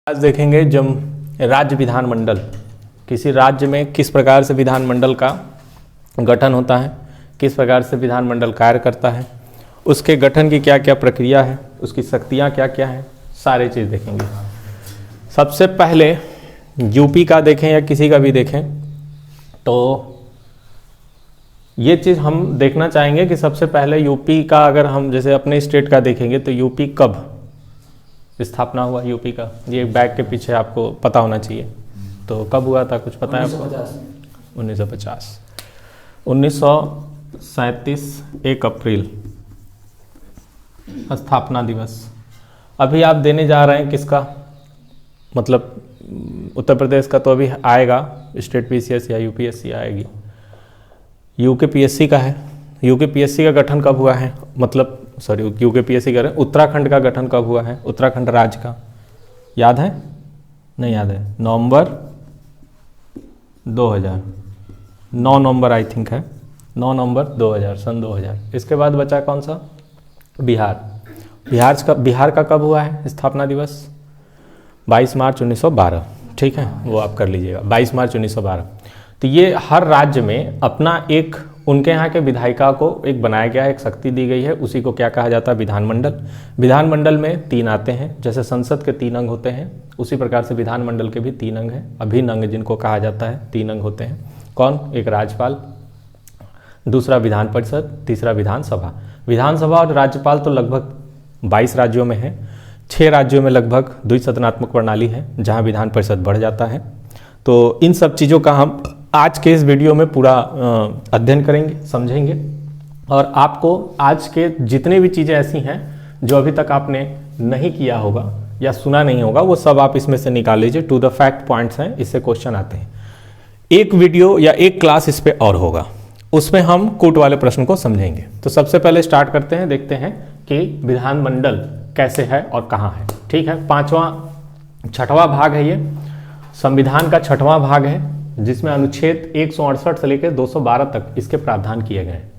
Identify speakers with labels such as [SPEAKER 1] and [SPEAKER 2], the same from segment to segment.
[SPEAKER 1] आज देखेंगे जब राज्य विधानमंडल, किसी राज्य में किस प्रकार से विधानमंडल का गठन होता है, किस प्रकार से विधानमंडल कार्य करता है, उसके गठन की क्या क्या प्रक्रिया है, उसकी शक्तियाँ क्या क्या हैं, सारे चीज़ देखेंगे। सबसे पहले यूपी का देखें या किसी का भी देखें तो ये चीज़ हम देखना चाहेंगे कि सबसे पहले यूपी का, अगर हम जैसे अपने स्टेट का देखेंगे तो यूपी कब स्थापना हुआ यूपी का, ये बैग के पीछे आपको पता होना चाहिए। तो कब हुआ था, कुछ पता है आपको? 1950। 1937 1 अप्रैल स्थापना दिवस। अभी आप देने जा रहे हैं किसका, मतलब उत्तर प्रदेश का तो अभी आएगा, स्टेट पीसीएस या यूपीएससी आएगी। यूकेपीएससी का है। यूकेपीएससी का गठन कब हुआ है, मतलब सॉरी यूकेपीएससी का, उत्तराखंड का गठन कब हुआ है, उत्तराखंड राज्य का याद है? नहीं याद है? नवंबर 2000, 9 नवंबर आई थिंक है, 9 नवंबर 2000, सन 2000। इसके बाद बचा कौन सा? बिहार। बिहार का कब हुआ है स्थापना दिवस? 22 मार्च 1912। ठीक है, वो आप कर लीजिएगा, 22 मार्च 1912। तो ये हर राज्य में अपना एक, उनके यहाँ के विधायिका को एक बनाया गया है, एक शक्ति दी गई है, उसी को क्या कहा जाता है? विधानमंडल। विधानमंडल में 3 आते हैं, जैसे संसद के 3 अंग होते हैं उसी प्रकार से विधानमंडल के भी 3 अंग हैं, अभिन्न अंग जिनको कहा जाता है, 3 अंग होते हैं। कौन? एक राज्यपाल, दूसरा विधान परिषद, तीसरा विधानसभा। विधानसभा और राज्यपाल तो लगभग 22 राज्यों में है, 6 राज्यों में लगभग द्विसदनात्मक प्रणाली है जहाँ विधान परिषद बढ़ जाता है। तो इन सब चीज़ों का हम आज के इस वीडियो में पूरा अध्ययन करेंगे, समझेंगे, और आपको आज के जितने भी चीज़ें ऐसी हैं जो अभी तक आपने नहीं किया होगा या सुना नहीं होगा, वो सब आप इसमें से निकाल लीजिए। टू द फैक्ट पॉइंट्स हैं, इससे क्वेश्चन आते हैं। एक वीडियो या एक क्लास इस पे और होगा, उसमें हम कूट वाले प्रश्न को समझेंगे। तो सबसे पहले स्टार्ट करते हैं, देखते हैं कि विधानमंडल कैसे है और कहाँ है। ठीक है, 6वां भाग है ये, संविधान का 6वां भाग है, जिसमें अनुच्छेद 168 से लेकर 212 तक इसके प्रावधान किए गए हैं।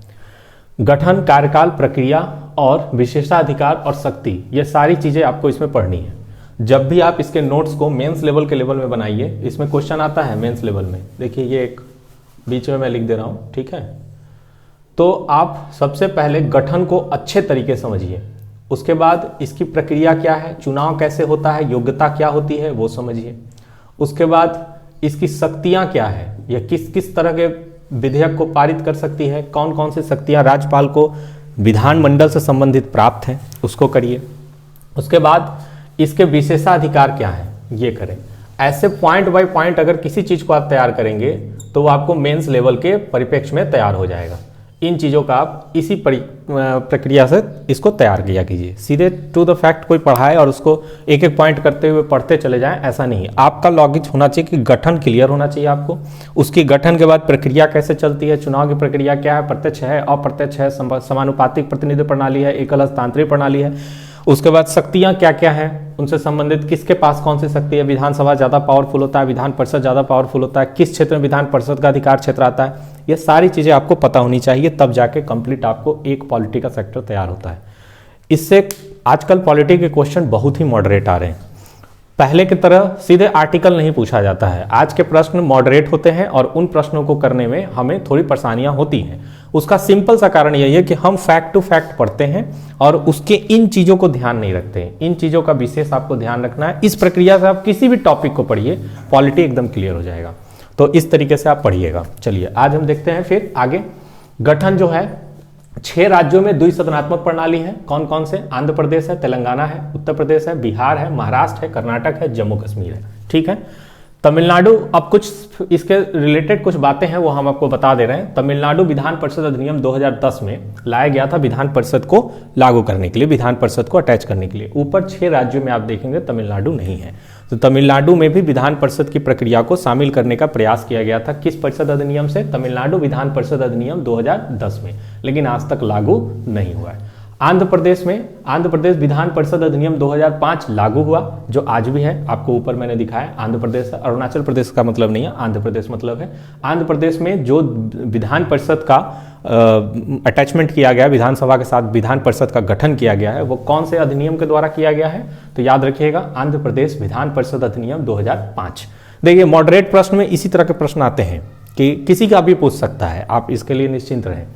[SPEAKER 1] गठन, कार्यकाल, प्रक्रिया और विशेषाधिकार और शक्ति, ये सारी चीजें आपको इसमें पढ़नी है। जब भी आप इसके नोट्स को मेंस लेवल के लेवल में बनाइए, इसमें क्वेश्चन आता है मेंस लेवल में, देखिए ये एक बीच में मैं लिख दे रहा हूं, ठीक है। तो आप सबसे पहले गठन को अच्छे तरीके से समझिए, उसके बाद इसकी प्रक्रिया क्या है, चुनाव कैसे होता है, योग्यता क्या होती है वो समझिए। उसके बाद इसकी शक्तियां क्या है, या किस किस तरह के विधेयक को पारित कर सकती है, कौन कौन सी शक्तियां राज्यपाल को विधानमंडल से संबंधित प्राप्त हैं, उसको करिए। उसके बाद इसके विशेषाधिकार क्या है, ये करें। ऐसे पॉइंट बाय पॉइंट अगर किसी चीज को आप तैयार करेंगे तो वो आपको मेंस लेवल के परिप्रेक्ष्य में तैयार हो जाएगा। इन चीज़ों का आप इसी प्रक्रिया से इसको तैयार किया कीजिए। सीधे टू द फैक्ट कोई पढ़ाए और उसको एक एक पॉइंट करते हुए पढ़ते चले जाएं, ऐसा नहीं है। आपका लॉजिक होना चाहिए कि गठन क्लियर होना चाहिए आपको, उसकी गठन के बाद प्रक्रिया कैसे चलती है, चुनाव की प्रक्रिया क्या है, प्रत्यक्ष है, अप्रत्यक्ष है, समानुपातिक प्रतिनिधि प्रणाली है, एकल हस्तांतरित प्रणाली है। उसके बाद शक्तियाँ क्या क्या हैं, उनसे संबंधित किसके पास कौन सी शक्ति है, विधानसभा ज़्यादा पावरफुल होता है, विधान परिषद ज़्यादा पावरफुल होता है, किस क्षेत्र में विधान परिषद का अधिकार क्षेत्र आता है, ये सारी चीज़ें आपको पता होनी चाहिए, तब जाके कंप्लीट आपको एक पॉलिटी का सेक्टर तैयार होता है। इससे आजकल पॉलिटी के क्वेश्चन बहुत ही मॉडरेट आ रहे हैं, पहले की तरह सीधे आर्टिकल नहीं पूछा जाता है। आज के प्रश्न मॉडरेट होते हैं और उन प्रश्नों को करने में हमें थोड़ी परेशानियां होती हैं। उसका सिंपल सा कारण यही है कि हम फैक्ट टू फैक्ट पढ़ते हैं और उसके इन चीज़ों को ध्यान नहीं रखते हैं। इन चीज़ों का विशेष आपको ध्यान रखना है। इस प्रक्रिया से आप किसी भी टॉपिक को पढ़िए, पॉलिटी एकदम क्लियर हो जाएगा। तो इस तरीके से आप पढ़िएगा। चलिए आज हम देखते हैं फिर आगे। गठन जो है 6 राज्यों में द्विसदनात्मक प्रणाली है। कौन कौन से? आंध्र प्रदेश है, तेलंगाना है, उत्तर प्रदेश है, बिहार है, महाराष्ट्र है, कर्नाटक है, जम्मू कश्मीर है। ठीक है, तमिलनाडु, अब कुछ इसके रिलेटेड कुछ बातें हैं वो हम आपको बता दे रहे हैं। तमिलनाडु विधान परिषद अधिनियम 2010 में लाया गया था विधान परिषद को लागू करने के लिए, विधान परिषद को अटैच करने के लिए। ऊपर 6 राज्यों में आप देखेंगे तमिलनाडु नहीं है, तो तमिलनाडु में भी विधान परिषद की प्रक्रिया को शामिल करने का प्रयास किया गया था। किस परिषद अधिनियम से? तमिलनाडु विधान परिषद अधिनियम 2010 में, लेकिन आज तक लागू नहीं हुआ है। आंध्र प्रदेश विधान परिषद अधिनियम 2005 लागू हुआ, जो आज भी है, आपको ऊपर मैंने दिखाया। आंध्र प्रदेश, अरुणाचल प्रदेश का मतलब नहीं है, आंध्र प्रदेश मतलब है। आंध्र प्रदेश में जो विधान परिषद का अटैचमेंट किया गया, विधानसभा के साथ विधान परिषद का गठन किया गया है, वो कौन से अधिनियम के द्वारा किया गया है? तो याद रखिएगा, आंध्र प्रदेश विधान परिषद अधिनियम 2005। देखिए मॉडरेट प्रश्न में इसी तरह के प्रश्न आते हैं कि किसी का भी पूछ सकता है, आप इसके लिए निश्चिंत रहें।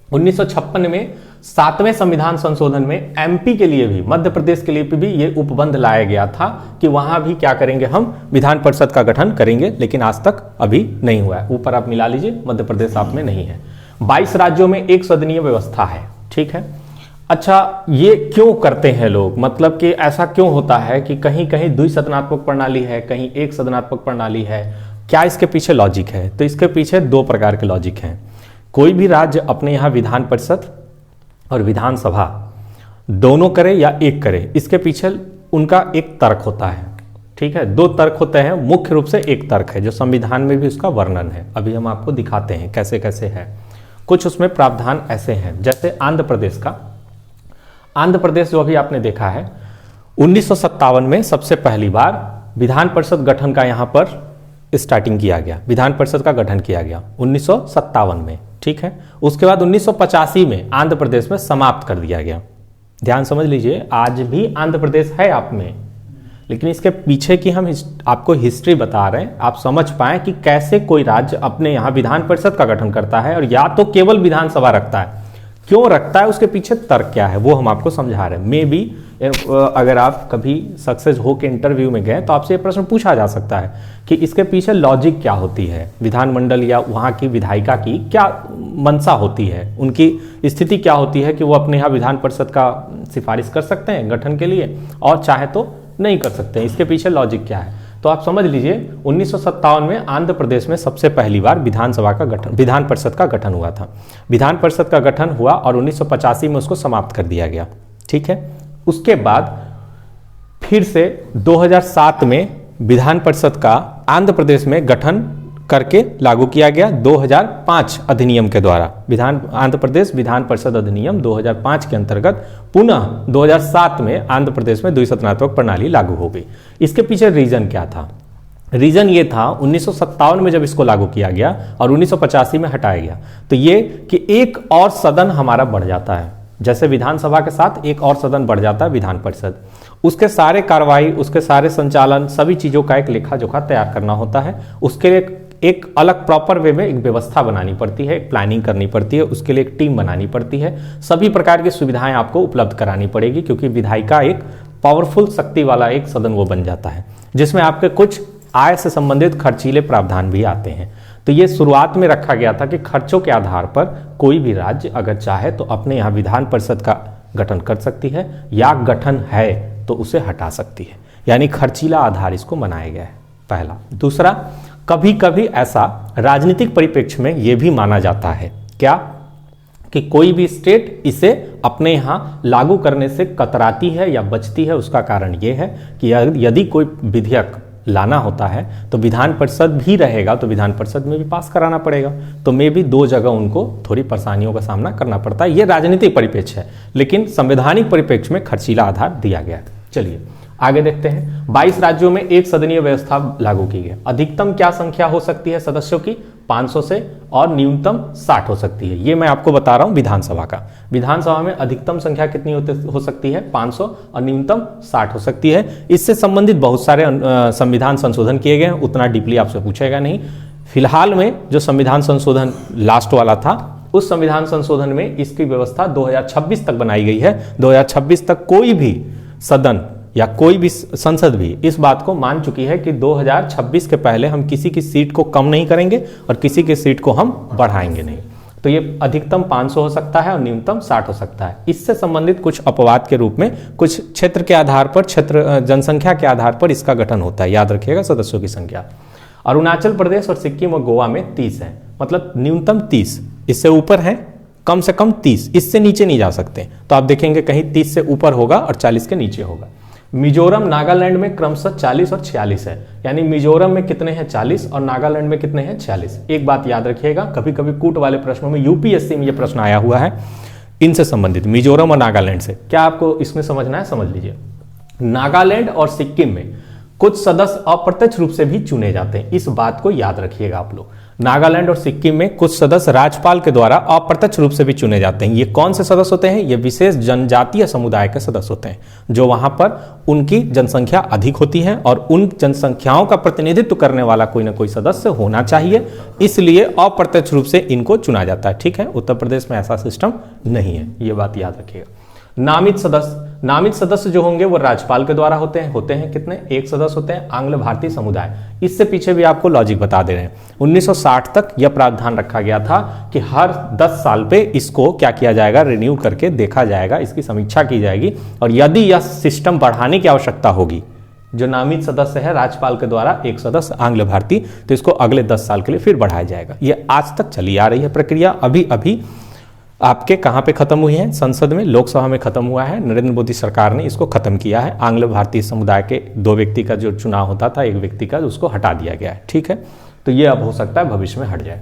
[SPEAKER 1] 1956 में 7वें संविधान संशोधन में एमपी के लिए भी, मध्य प्रदेश के लिए भी ये उपबंध लाया गया था कि वहां भी क्या करेंगे, हम विधान परिषद का गठन करेंगे, लेकिन आज तक अभी नहीं हुआ है। ऊपर आप मिला लीजिए, मध्य प्रदेश आप में नहीं है। 22 राज्यों में एक सदनीय व्यवस्था है, ठीक है। अच्छा, ये क्यों करते हैं लोग, मतलब कि ऐसा क्यों होता है कि कहीं कहीं द्विसदनात्मक प्रणाली है, कहीं एक सदनात्मक प्रणाली है, क्या इसके पीछे लॉजिक है? तो इसके पीछे दो प्रकार के लॉजिक हैं। कोई भी राज्य अपने यहाँ विधान परिषद और विधानसभा दोनों करे या एक करे, इसके पीछे उनका एक तर्क होता है, ठीक है। दो तर्क होते हैं, मुख्य रूप से एक तर्क है जो संविधान में भी उसका वर्णन है, अभी हम आपको दिखाते हैं कैसे कैसे है। कुछ उसमें प्रावधान ऐसे हैं, जैसे आंध्र प्रदेश जो अभी आपने देखा है, 1957 में सबसे पहली बार विधान परिषद गठन का यहां पर स्टार्टिंग किया गया, विधान परिषद का गठन किया गया 1957 में, ठीक है। उसके बाद 1985 में आंध्र प्रदेश में समाप्त कर दिया गया। ध्यान समझ लीजिए, आज भी आंध्र प्रदेश है आप में, लेकिन इसके पीछे की हम आपको हिस्ट्री बता रहे हैं, आप समझ पाए कि कैसे कोई राज्य अपने यहाँ विधान परिषद का गठन करता है और या तो केवल विधानसभा रखता है, क्यों रखता है, उसके पीछे तर्क क्या है, वो हम आपको समझा रहे हैं। मे बी अगर आप कभी सक्सेस हो के इंटरव्यू में गए तो आपसे ये प्रश्न पूछा जा सकता है कि इसके पीछे लॉजिक क्या होती है, विधानमंडल या वहाँ की विधायिका की क्या मंशा होती है, उनकी स्थिति क्या होती है कि वो अपने यहाँ विधान परिषद का सिफारिश कर सकते हैं गठन के लिए और चाहे तो नहीं कर सकते हैं, इसके पीछे लॉजिक क्या है। तो आप समझ लीजिए 1957 में आंध्र प्रदेश में सबसे पहली बार विधान परिषद का गठन हुआ था। विधान परिषद का गठन हुआ और 1985 में उसको समाप्त कर दिया गया, ठीक है। उसके बाद फिर से 2007 में विधान परिषद का आंध्र प्रदेश में गठन करके लागू किया गया 2005 अधिनियम के द्वारा। आंध्र प्रदेश विधान परिषद अधिनियम 2005 के अंतर्गत पुनः 2007 में आंध्र प्रदेश में द्विसदनात्मक प्रणाली लागू हो गई। इसके पीछे रीजन क्या था? रीजन ये था 1957 में जब इसको लागू किया गया और 1985 में हटाया गया, तो ये कि एक और सदन हमारा बढ़ जाता है, जैसे विधानसभा के साथ एक और सदन बढ़ जाता है विधान परिषद, उसके सारे कार्रवाई, उसके सारे संचालन, सभी चीजों का एक लेखा जोखा तैयार करना होता है। उसके लिए एक अलग प्रॉपर वे में एक व्यवस्था बनानी पड़ती है, एक प्लानिंग करनी पड़ती है, उसके लिए एक टीम बनानी पड़ती है, सभी प्रकार की सुविधाएं आपको उपलब्ध करानी पड़ेगी, क्योंकि विधायिका एक पावरफुल शक्ति वाला एक सदन वो बन जाता है, जिसमें आपके कुछ आय से संबंधित खर्चीले प्रावधान भी आते हैं। तो ये शुरुआत में रखा गया था कि खर्चों के आधार पर कोई भी राज्य अगर चाहे तो अपने यहाँ विधान परिषद का गठन कर सकती है या गठन है तो उसे हटा सकती है, यानी खर्चीला आधार इसको बनाया गया है, पहला। दूसरा, कभी कभी ऐसा राजनीतिक परिप्रेक्ष्य में यह भी माना जाता है क्या कि कोई भी स्टेट इसे अपने यहाँ लागू करने से कतराती है या बचती है। उसका कारण यह है कि यदि कोई विधेयक लाना होता है तो विधान परिषद भी रहेगा, तो विधान परिषद में भी पास कराना पड़ेगा, तो मे भी दो जगह उनको थोड़ी परेशानियों का सामना करना पड़ता है। ये राजनीतिक परिप्रेक्ष्य है, लेकिन संवैधानिक परिप्रेक्ष्य में खर्चीला आधार दिया गया है। चलिए आगे देखते हैं। 22 राज्यों में एक सदनीय व्यवस्था लागू की गई। अधिकतम क्या संख्या हो सकती है सदस्यों की? 500 से, और न्यूनतम 60 हो सकती है। ये मैं आपको बता रहा हूं विधानसभा का। विधानसभा में अधिकतम संख्या कितनी हो सकती है? 500, और न्यूनतम 60 हो सकती है। इससे संबंधित बहुत सारे संविधान संशोधन किए गए हैं, उतना डीपली आपसे पूछेगा नहीं। फिलहाल में जो संविधान संशोधन लास्ट वाला था, उस संविधान संशोधन में इसकी व्यवस्था 2026 तक बनाई गई है। 2026 तक कोई भी सदन या कोई भी संसद भी इस बात को मान चुकी है कि 2026 के पहले हम किसी की सीट को कम नहीं करेंगे और किसी की सीट को हम बढ़ाएंगे नहीं। तो ये अधिकतम 500 हो सकता है और न्यूनतम 60 हो सकता है। इससे संबंधित कुछ अपवाद के रूप में कुछ क्षेत्र के आधार पर, जनसंख्या के आधार पर इसका गठन होता है। याद रखिएगा सदस्यों की संख्या। अरुणाचल प्रदेश और सिक्किम और गोवा में 30 है, मतलब न्यूनतम 30, इससे ऊपर है कम से कम 30, इससे नीचे नहीं जा सकते। तो आप देखेंगे कहीं 30 से ऊपर होगा और 40 के नीचे होगा। मिजोरम नागालैंड में क्रमशः 40 और 46 है, यानी मिजोरम में कितने हैं? 40, और नागालैंड में कितने हैं? 46। एक बात याद रखिएगा, कभी कभी कूट वाले प्रश्नों में, यूपीएससी में यह प्रश्न आया हुआ है, इनसे संबंधित, मिजोरम और नागालैंड से। क्या आपको इसमें समझना है, समझ लीजिए। नागालैंड और सिक्किम में कुछ सदस्य अप्रत्यक्ष रूप से भी चुने जाते हैं, इस बात को याद रखिएगा आप लोग। नागालैंड और सिक्किम में कुछ सदस्य राज्यपाल के द्वारा अप्रत्यक्ष रूप से भी चुने जाते हैं। ये कौन से सदस्य होते हैं? ये विशेष जनजातीय समुदाय के सदस्य होते हैं, जो वहां पर उनकी जनसंख्या अधिक होती है और उन जनसंख्याओं का प्रतिनिधित्व करने वाला कोई ना कोई सदस्य होना चाहिए, इसलिए अप्रत्यक्ष रूप से इनको चुना जाता है। ठीक है, उत्तर प्रदेश में ऐसा सिस्टम नहीं है, ये बात याद रखिएगा। नामित सदस्य जो होंगे वो राज्यपाल के द्वारा होते हैं कितने? एक सदस्य होते हैं। आंग्ल भारतीय समुदाय, इससे पीछे भी आपको लॉजिक बता दे रहे हैं। 1960 तक यह प्रावधान रखा गया था कि हर 10 साल पे इसको क्या किया जाएगा? रिन्यू करके देखा जाएगा, इसकी समीक्षा की जाएगी, और यदि यह सिस्टम बढ़ाने की आवश्यकता होगी, जो नामित सदस्य है राज्यपाल के द्वारा एक सदस्य आंग्ल भारतीय, तो इसको अगले 10 साल के लिए फिर बढ़ाया जाएगा। यह आज तक चली आ रही है प्रक्रिया। अभी अभी आपके कहां पे खत्म हुई है? संसद में, लोकसभा में खत्म हुआ है। नरेंद्र मोदी सरकार ने इसको खत्म किया है। आंग्ल भारतीय समुदाय के 2 व्यक्ति का जो चुनाव होता था, एक व्यक्ति का, उसको हटा दिया गया है। ठीक है, तो ये अब हो सकता है भविष्य में हट जाए,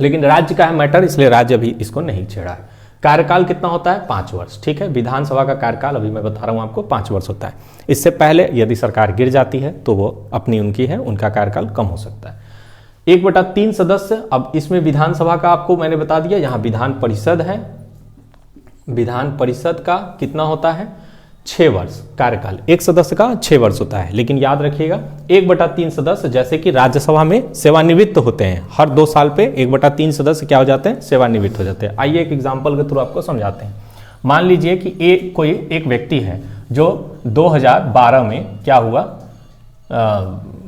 [SPEAKER 1] लेकिन राज्य का है मैटर, इसलिए राज्य अभी इसको नहीं छेड़ा है। कार्यकाल कितना होता है? 5 वर्ष। ठीक है, विधानसभा का कार्यकाल अभी मैं बता रहा हूं आपको 5 वर्ष होता है। इससे पहले यदि सरकार गिर जाती है तो वो अपनी उनकी है, उनका कार्यकाल कम हो सकता है। 1/3 सदस्य, अब इसमें विधानसभा का आपको मैंने बता दिया, यहां विधान परिषद है। विधान परिषद का कितना होता है? 6 वर्ष कार्यकाल, एक सदस्य का 6 वर्ष होता है। लेकिन याद रखिएगा 1/3 सदस्य जैसे कि राज्यसभा में सेवानिवृत्त होते हैं, हर 2 साल पे 1/3 सदस्य क्या हो जाते हैं? सेवानिवृत्त हो जाते हैं। आइए एक एग्जाम्पल के थ्रू आपको समझाते हैं। मान लीजिए कि कोई एक व्यक्ति है जो 2012 में क्या हुआ,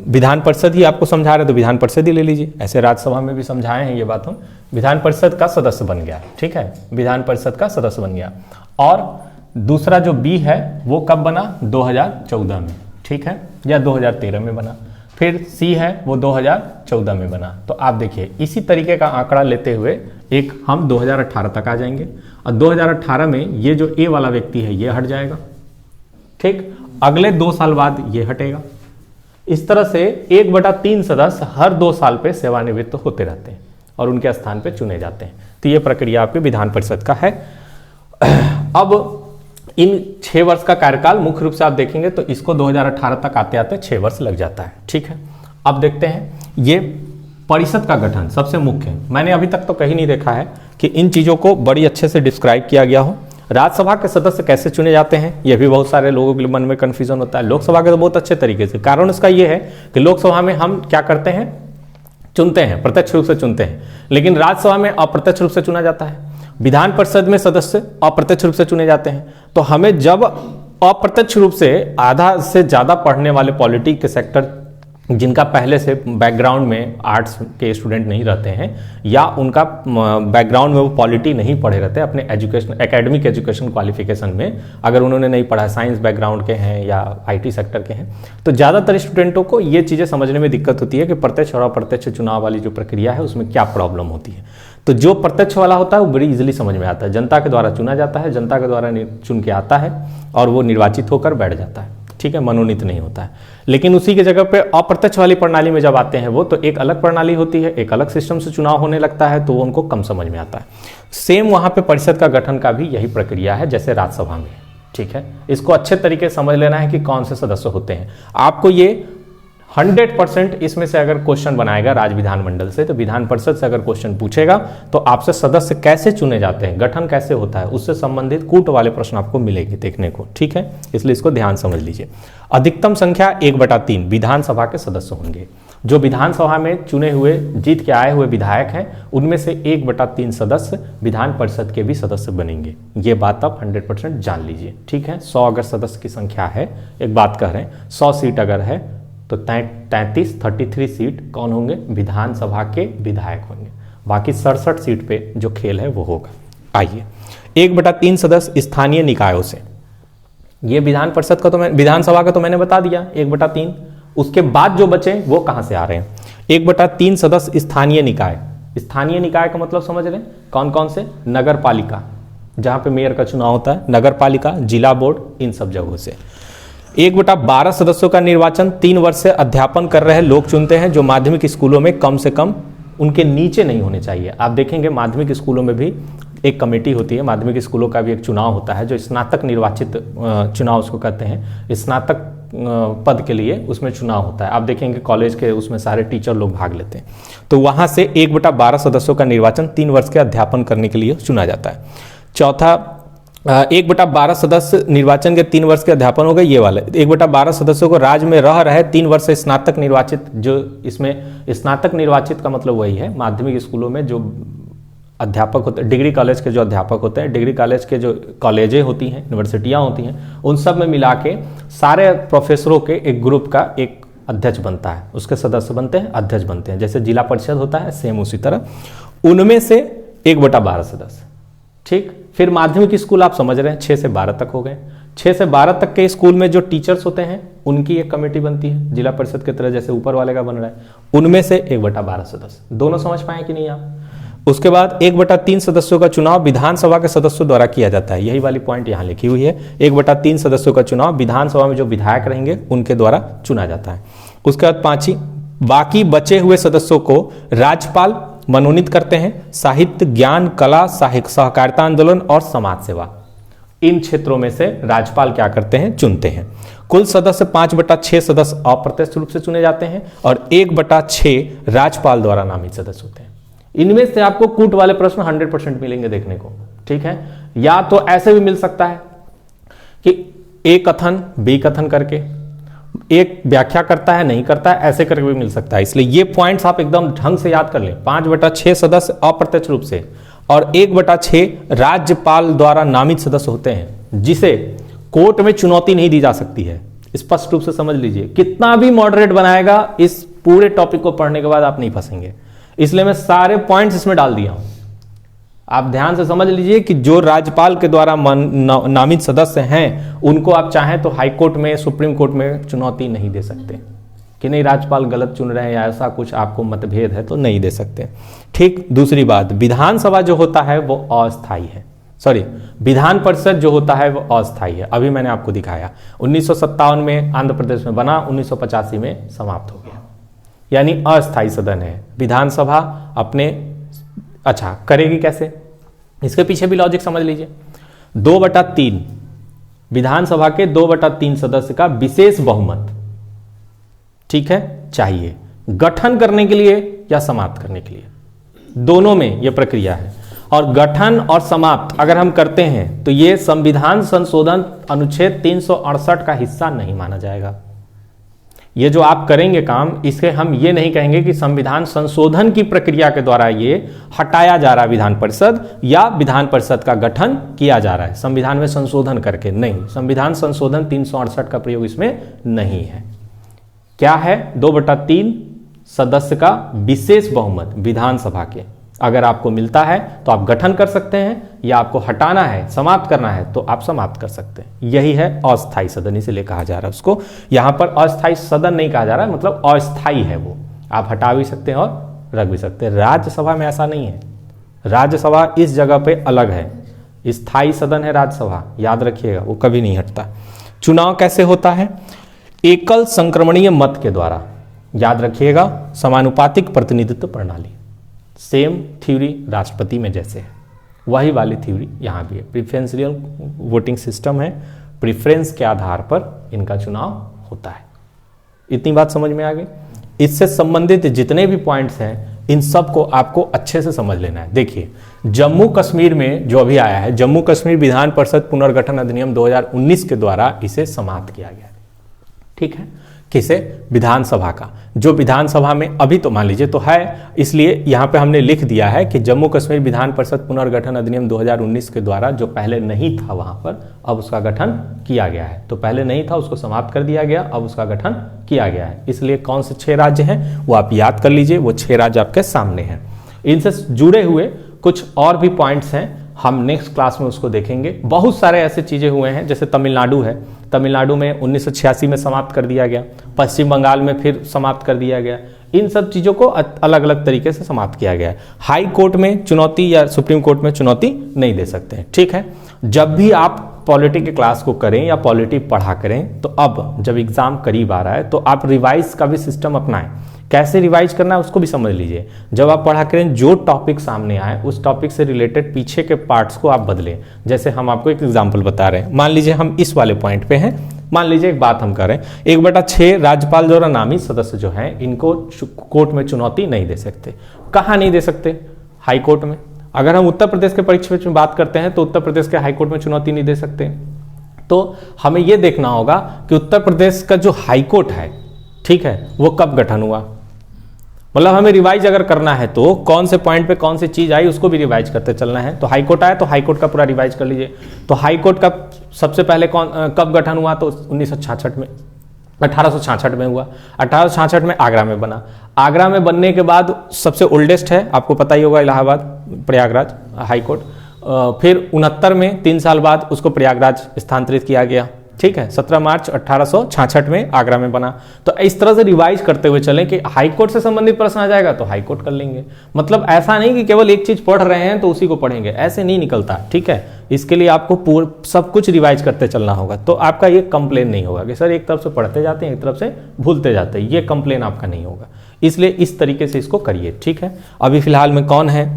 [SPEAKER 1] विधान परिषद ही आपको समझा रहे तो विधान परिषद ही ले लीजिए, ऐसे राज्यसभा में भी समझाए हैं ये बात हम। विधान परिषद का सदस्य बन गया, ठीक है, विधान परिषद का सदस्य बन गया। और दूसरा जो बी है वो कब बना? 2014 में, ठीक है, या 2013 में बना। फिर सी है वो 2014 में बना। तो आप देखिए इसी तरीके का आंकड़ा लेते हुए एक हम 2018 तक आ जाएंगे, और 2018 में ये जो ए वाला व्यक्ति है ये हट जाएगा, ठीक, अगले 2 साल बाद ये हटेगा। इस तरह से 1/3 सदस्य हर 2 साल पे सेवानिवृत्त होते रहते हैं और उनके स्थान पे चुने जाते हैं। तो ये प्रक्रिया आपके विधान परिषद का है। अब इन 6 वर्ष का कार्यकाल मुख्य रूप से आप देखेंगे तो इसको 2018 तक आते आते 6 वर्ष लग जाता है, ठीक है। अब देखते हैं ये परिषद का गठन सबसे मुख्य है। मैंने अभी तक तो कहीं नहीं देखा है कि इन चीजों को बड़ी अच्छे से डिस्क्राइब किया गया हो। राज्यसभा के सदस्य कैसे चुने जाते हैं यह भी बहुत सारे लोगों के मन में कंफ्यूजन होता है। लोकसभा के तो बहुत अच्छे तरीके से, कारण उसका यह है कि लोकसभा में हम क्या करते हैं, चुनते हैं, प्रत्यक्ष रूप से चुनते हैं, लेकिन राज्यसभा में अप्रत्यक्ष रूप से चुना जाता है। विधान परिषद में सदस्य अप्रत्यक्ष रूप से चुने जाते हैं। तो हमें जब अप्रत्यक्ष रूप से आधा से ज्यादा पढ़ने वाले पॉलिटी के सेक्टर जिनका पहले से बैकग्राउंड में आर्ट्स के स्टूडेंट नहीं रहते हैं या उनका बैकग्राउंड में वो पॉलिटी नहीं पढ़े रहते अपने एजुकेशन एकेडमिक एजुकेशन क्वालिफिकेशन में, अगर उन्होंने नहीं पढ़ा, साइंस बैकग्राउंड के हैं या आईटी सेक्टर के हैं, तो ज़्यादातर स्टूडेंटों को ये चीज़ें समझने में दिक्कत होती है कि प्रत्यक्ष और अप्रत्यक्ष चुनाव वाली जो प्रक्रिया है उसमें क्या प्रॉब्लम होती है। तो जो प्रत्यक्ष वाला होता है वो बड़ी इजीली समझ में आता है। जनता के द्वारा चुना जाता है, जनता के द्वारा चुन के आता है और वो निर्वाचित होकर बैठ जाता है, ठीक है, मनोनीत नहीं होता है। लेकिन उसी के जगह पे अप्रत्यक्ष वाली प्रणाली में जब आते हैं वो, तो एक अलग प्रणाली होती है, एक अलग सिस्टम से चुनाव होने लगता है, तो वो उनको कम समझ में आता है। सेम वहां पे परिषद का गठन का भी यही प्रक्रिया है जैसे राज्यसभा में, ठीक है। इसको अच्छे तरीके से समझ लेना है कि कौन से सदस्य होते हैं। आपको ये 100% इसमें से अगर क्वेश्चन बनाएगा राज्य विधानमंडल से, तो विधान परिषद से अगर क्वेश्चन पूछेगा तो आपसे सदस्य कैसे चुने जाते हैं, गठन कैसे होता है, उससे संबंधित कूट वाले प्रश्न आपको मिलेंगे देखने को, ठीक है। इसलिए इसको ध्यान समझ लीजिए। अधिकतम संख्या 1/3 विधानसभा के सदस्य होंगे। जो विधानसभा में चुने हुए जीत के आए हुए विधायक हैं उनमें से 1/3 सदस्य विधान परिषद के भी सदस्य बनेंगे। ये बात आप 100% जान लीजिए, ठीक है। 100 अगर सदस्य की संख्या है, एक बात कह रहे हैं, 100 सीट अगर है तो 33 सीट कौन होंगे, विधानसभा के विधायक होंगे। बाकी 67 सीट पे जो खेल है वो होगा। आइए 1/3 सदस्य स्थानीय निकायों से, ये विधान परिषद का तो मैं विधानसभा का तो मैंने बता दिया 1/3। उसके बाद जो बचे वो कहां से आ रहे हैं, 1/3 सदस्य स्थानीय निकाय। स्थानीय निकाय का मतलब समझ रहे हैं कौन कौन से, नगर पालिका जहां पे मेयर का चुनाव होता है, नगर पालिका, जिला बोर्ड, इन सब जगहों से। 1/12 सदस्यों का निर्वाचन 3 वर्ष से अध्यापन कर रहे लोग चुनते हैं, जो माध्यमिक स्कूलों में कम से कम उनके नीचे नहीं होने चाहिए। आप देखेंगे माध्यमिक स्कूलों में भी एक कमेटी होती है, माध्यमिक स्कूलों का भी एक चुनाव होता है जो स्नातक निर्वाचित चुनाव उसको कहते हैं, स्नातक पद के लिए उसमें चुनाव होता है। आप देखेंगे कॉलेज के उसमें सारे टीचर लोग भाग लेते हैं। तो वहाँ से 1/12 सदस्यों का निर्वाचन 3 वर्ष के अध्यापन करने के लिए चुना जाता है। चौथा 1/12 सदस्य निर्वाचन के 3 वर्ष के अध्यापन हो गए ये वाले। 1/12 सदस्यों को राज्य में रह रहे 3 वर्ष से स्नातक निर्वाचित, जो इसमें स्नातक निर्वाचित का मतलब वही है माध्यमिक स्कूलों में जो अध्यापक होते हैं, डिग्री कॉलेज के जो अध्यापक होते हैं, डिग्री कॉलेज के जो कॉलेजें होती हैं, यूनिवर्सिटियाँ होती हैं, उन सब में मिला के सारे प्रोफेसरों के एक ग्रुप का एक अध्यक्ष बनता है, उसके सदस्य बनते हैं, अध्यक्ष बनते हैं। जैसे जिला परिषद होता है सेम उसी तरह उनमें से 1/12 सदस्य। ठीक, फिर माध्यमिक स्कूल आप समझ रहे हैं 6 से 12 तक हो गए। 6 से 12 तक के स्कूल में जो टीचर्स होते हैं उनकी एक कमेटी बनती है, जिला परिषद की तरह जैसे ऊपर वाले का बन रहा है, उनमें से 1/12 सदस्य। दोनों समझ पाए कि नहीं आप? उसके बाद 1/3 सदस्यों का चुनाव विधानसभा के सदस्यों द्वारा किया जाता है। यही वाली पॉइंट यहाँ लिखी हुई है, 1/3 सदस्यों का चुनाव विधानसभा में जो विधायक रहेंगे उनके द्वारा चुना जाता है। उसके बाद 5, बाकी बचे हुए सदस्यों को राज्यपाल मनोनीत करते हैं। साहित्य, ज्ञान, कला, सहकारिता आंदोलन और समाज सेवा, इन क्षेत्रों में से राज्यपाल क्या करते हैं? चुनते हैं। कुल सदस्य 5/6 सदस्य अप्रत्यक्ष रूप से चुने जाते हैं और 1/6 राज्यपाल द्वारा नामित सदस्य होते हैं। इनमें से आपको कूट वाले प्रश्न 100% मिलेंगे देखने को। ठीक है, या तो ऐसे भी मिल सकता है कि ए कथन बी कथन करके, एक व्याख्या करता है नहीं करता है, ऐसे करके भी मिल सकता है। इसलिए ये पॉइंट्स आप एकदम ढंग से याद कर लें। 5/6 सदस्य अप्रत्यक्ष रूप से और 1/6 राज्यपाल द्वारा नामित सदस्य होते हैं, जिसे कोर्ट में चुनौती नहीं दी जा सकती है। स्पष्ट रूप से समझ लीजिए, कितना भी मॉडरेट बनाएगा इस पूरे टॉपिक को पढ़ने के बाद आप नहीं फंसेंगे। इसलिए मैं सारे पॉइंट्स इसमें डाल दिया हूं। आप ध्यान से समझ लीजिए कि जो राज्यपाल के द्वारा नामित सदस्य हैं उनको आप चाहें तो हाई कोर्ट में, सुप्रीम कोर्ट में चुनौती नहीं दे सकते कि नहीं राज्यपाल गलत चुन रहे हैं या ऐसा कुछ आपको मतभेद है तो नहीं दे सकते। ठीक, दूसरी बात, विधानसभा जो होता है वो अस्थायी है, सॉरी विधान परिषद जो होता है वो अस्थायी है। अभी मैंने आपको दिखाया 1957 में आंध्र प्रदेश में बना, 1985 में समाप्त हो गया, यानी अस्थायी सदन है। विधानसभा अपने अच्छा करेगी कैसे, इसके पीछे भी लॉजिक समझ लीजिए। 2/3 विधानसभा के 2/3 सदस्य का विशेष बहुमत, ठीक है, चाहिए गठन करने के लिए या समाप्त करने के लिए, दोनों में यह प्रक्रिया है। और गठन और समाप्त अगर हम करते हैं तो यह संविधान संशोधन अनुच्छेद 368 का हिस्सा नहीं माना जाएगा। ये जो आप करेंगे काम, इसके हम ये नहीं कहेंगे कि संविधान संशोधन की प्रक्रिया के द्वारा ये हटाया जा रहा है विधान परिषद या विधान परिषद का गठन किया जा रहा है संविधान में संशोधन करके, नहीं, संविधान संशोधन 368 का प्रयोग इसमें नहीं है। क्या है? 2/3 सदस्य का विशेष बहुमत विधानसभा के अगर आपको मिलता है तो आप गठन कर सकते हैं, या आपको हटाना है, समाप्त करना है तो आप समाप्त कर सकते हैं। यही है अस्थायी सदन, इसीलिए कहा जा रहा है उसको। यहां पर अस्थायी सदन नहीं कहा जा रहा है, मतलब अस्थायी है वो, आप हटा भी सकते हैं और रख भी सकते हैं। राज्यसभा में ऐसा नहीं है, राज्यसभा इस जगह पे अलग है, स्थायी सदन है राज्यसभा, याद रखिएगा, वो कभी नहीं हटता। चुनाव कैसे होता है? एकल संक्रमणीय मत के द्वारा, याद रखिएगा, समानुपातिक प्रतिनिधित्व प्रणाली, सेम थ्योरी राष्ट्रपति में जैसे है वही वाली थ्योरी यहां भी है। प्रेफरेंशियल वोटिंग सिस्टम है, प्रेफरेंस के आधार पर इनका चुनाव होता है। इतनी बात समझ में आ गई? इससे संबंधित जितने भी पॉइंट्स हैं इन सब को आपको अच्छे से समझ लेना है। देखिए, जम्मू कश्मीर में जो अभी आया है, जम्मू कश्मीर विधान परिषद पुनर्गठन अधिनियम 2019 के द्वारा इसे समाप्त किया गया। ठीक है, किसे? विधानसभा का, जो विधानसभा में अभी तो मान लीजिए तो है, इसलिए यहां पे हमने लिख दिया है कि जम्मू कश्मीर विधान परिषद पुनर्गठन अधिनियम 2019 के द्वारा जो पहले नहीं था वहां पर अब उसका गठन किया गया है। तो पहले नहीं था, उसको समाप्त कर दिया गया, अब उसका गठन किया गया है। इसलिए कौन से 6 राज्य हैं वो आप याद कर लीजिए, वो 6 राज्य आपके सामने हैं। इनसे जुड़े हुए कुछ और भी पॉइंट्स हैं, हम नेक्स्ट क्लास में उसको देखेंगे। बहुत सारे ऐसे चीजें हुए हैं, जैसे तमिलनाडु है, तमिलनाडु में 1986 में समाप्त कर दिया गया, पश्चिम बंगाल में फिर समाप्त कर दिया गया। इन सब चीजों को अलग अलग तरीके से समाप्त किया गया है। हाई कोर्ट में चुनौती या सुप्रीम कोर्ट में चुनौती नहीं दे सकते हैं। ठीक है, जब भी आप पॉलिटी के क्लास को करें या पॉलिटी पढ़ा करें तो अब जब एग्जाम करीब आ रहा है तो आप रिवाइज का भी सिस्टम अपनाएं कैसे रिवाइज करना है उसको भी समझ लीजिए। जब आप पढ़ा करें जो टॉपिक सामने आए उस टॉपिक से रिलेटेड पीछे के पार्ट्स को आप बदलें। जैसे हम आपको एक एग्जांपल बता रहे हैं, मान लीजिए हम इस वाले पॉइंट पे हैं, मान लीजिए एक बात हम करें 1/6 राज्यपाल द्वारा नामित सदस्य जो हैं इनको कोर्ट में चुनौती नहीं दे सकते। कहाँ नहीं दे सकते? हाई कोर्ट में। अगर हम उत्तर प्रदेश के परिप्रेक्ष्य में बात करते हैं तो उत्तर प्रदेश के हाई कोर्ट में चुनौती नहीं दे सकते। तो हमें यह देखना होगा कि उत्तर प्रदेश का जो हाई कोर्ट है, ठीक है, वो कब गठन हुआ। मतलब हमें रिवाइज अगर करना है तो कौन से पॉइंट पे कौन सी चीज आई उसको भी रिवाइज करते चलना है। तो हाई कोर्ट आया तो हाई कोर्ट का पूरा रिवाइज कर लीजिए। तो हाई कोर्ट का सबसे पहले कब गठन हुआ? तो 1966 में, 1866 में हुआ। 1866 में आगरा में बना। आगरा में बनने के बाद सबसे ओल्डेस्ट है, आपको पता ही होगा, इलाहाबाद प्रयागराज हाई कोर्ट। फिर 69 में 3 साल बाद उसको प्रयागराज स्थानांतरित किया गया, ठीक है। 17 मार्च 1866 में आगरा में बना। तो इस तरह से रिवाइज करते हुए चलें कि हाई कोर्ट से संबंधित प्रश्न आ जाएगा तो हाई कोर्ट कर लेंगे। मतलब ऐसा नहीं कि केवल एक चीज पढ़ रहे हैं तो उसी को पढ़ेंगे, ऐसे नहीं निकलता, ठीक है। इसके लिए आपको सब कुछ रिवाइज करते चलना होगा, तो आपका ये कंप्लेन नहीं होगा कि सर एक तरफ से पढ़ते जाते हैं एक तरफ से भूलते जाते हैं, ये कंप्लेन आपका नहीं होगा। इसलिए इस तरीके से इसको करिए, ठीक है। अभी फिलहाल में कौन है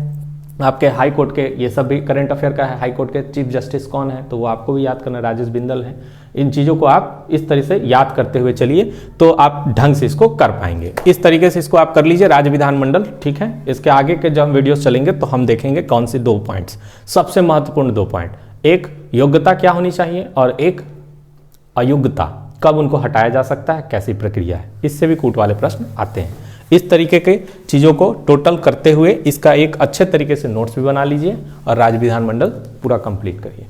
[SPEAKER 1] आपके हाई कोर्ट के, ये सब भी करंट अफेयर का है, हाई कोर्ट के चीफ जस्टिस कौन है तो वो आपको भी याद करना, राजेश बिंदल है। इन चीज़ों को आप इस तरह से याद करते हुए चलिए तो आप ढंग से इसको कर पाएंगे। इस तरीके से इसको आप कर लीजिए, राज्य विधानमंडल, ठीक है। इसके आगे के जब हम वीडियोस चलेंगे तो हम देखेंगे कौन से 2 पॉइंट्स, सबसे महत्वपूर्ण 2 पॉइंट, एक योग्यता क्या होनी चाहिए और एक अयोग्यता, कब उनको हटाया जा सकता है, कैसी प्रक्रिया है। इससे भी कूट वाले प्रश्न आते हैं। इस तरीके के चीज़ों को टोटल करते हुए इसका एक अच्छे तरीके से नोट्स भी बना लीजिए और राज्य विधानमंडल पूरा कंप्लीट करिए।